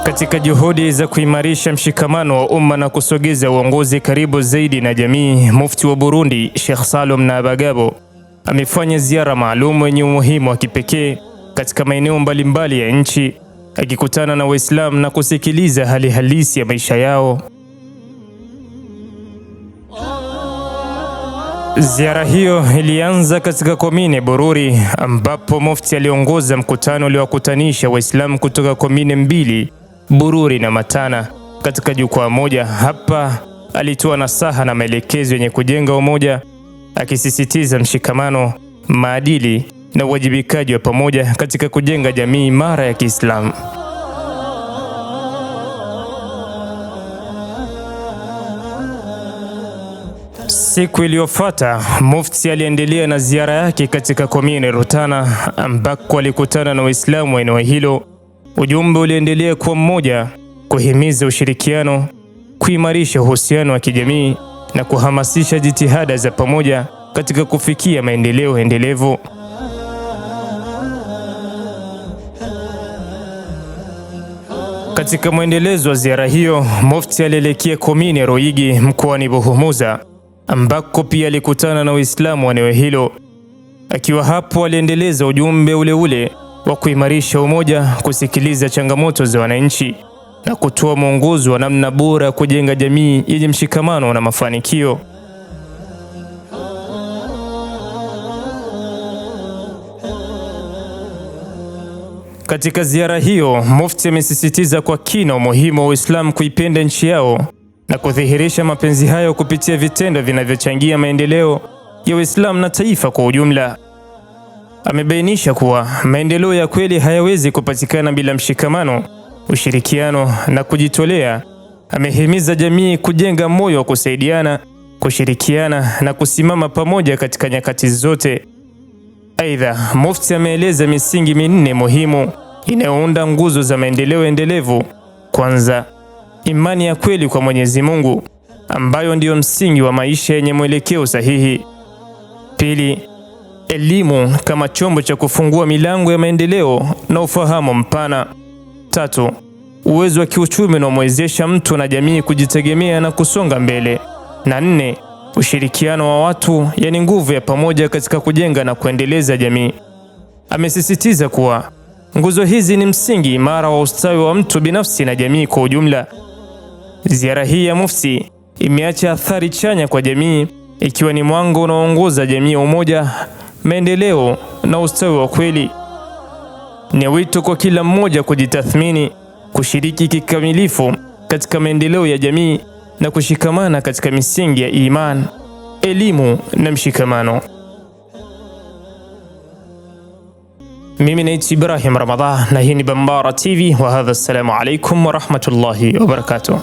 Katika juhudi za kuimarisha mshikamano wa umma na kusogeza uongozi karibu zaidi na jamii, Mufti wa Burundi Sheikh Salum Nabagabo amefanya ziara maalum yenye umuhimu wa kipekee katika maeneo mbalimbali ya nchi, akikutana na Waislamu na kusikiliza hali halisi ya maisha yao. Ziara hiyo ilianza katika komine Bururi, ambapo Mufti aliongoza mkutano uliowakutanisha Waislamu kutoka komine mbili, Bururi na Matana, katika jukwaa moja. Hapa alitoa nasaha na maelekezo yenye kujenga umoja, akisisitiza mshikamano, maadili na uwajibikaji wa pamoja katika kujenga jamii imara ya Kiislamu. Siku iliyofuata, Mufti aliendelea na ziara yake katika komine Rutana, ambako alikutana na Waislamu wa eneo hilo. Ujumbe uliendelea kuwa mmoja: kuhimiza ushirikiano, kuimarisha uhusiano wa kijamii na kuhamasisha jitihada za pamoja katika kufikia maendeleo endelevu. Katika mwendelezo wa ziara hiyo, Mufti alielekea komine Ruyigi mkoani Buhumuza, ambako pia alikutana na Waislamu wa eneo hilo. Akiwa hapo, aliendeleza ujumbe ule ule wa kuimarisha umoja, kusikiliza changamoto za wananchi na kutoa mwongozo wa namna bora ya kujenga jamii yenye mshikamano na mafanikio. Katika ziara hiyo, Mufti amesisitiza kwa kina umuhimu wa Uislamu kuipenda nchi yao na kudhihirisha mapenzi hayo kupitia vitendo vinavyochangia maendeleo ya Uislamu na taifa kwa ujumla. Amebainisha kuwa maendeleo ya kweli hayawezi kupatikana bila mshikamano, ushirikiano na kujitolea. Amehimiza jamii kujenga moyo wa kusaidiana, kushirikiana na kusimama pamoja katika nyakati zote. Aidha, Mufti ameeleza misingi minne muhimu inayounda nguzo za maendeleo endelevu. Kwanza, imani ya kweli kwa Mwenyezi Mungu, ambayo ndiyo msingi wa maisha yenye mwelekeo sahihi. Pili, elimu kama chombo cha kufungua milango ya maendeleo na ufahamu mpana. Tatu, uwezo wa kiuchumi unaomwezesha mtu na jamii kujitegemea na kusonga mbele. Na nne, ushirikiano wa watu, yani nguvu ya pamoja katika kujenga na kuendeleza jamii. Amesisitiza kuwa nguzo hizi ni msingi imara wa ustawi wa mtu binafsi na jamii kwa ujumla. Ziara hii ya Mufti imeacha athari chanya kwa jamii, ikiwa ni mwanga unaoongoza jamii ya umoja, maendeleo na ustawi wa kweli. Ni wito kwa kila mmoja kujitathmini, kushiriki kikamilifu katika maendeleo ya jamii na kushikamana katika misingi ya iman, elimu na mshikamano. Mimi ni Ibrahim Ramadhan na hii ni Bambara TV wa hadha. Assalamu alaikum wa rahmatullahi wa barakatuh.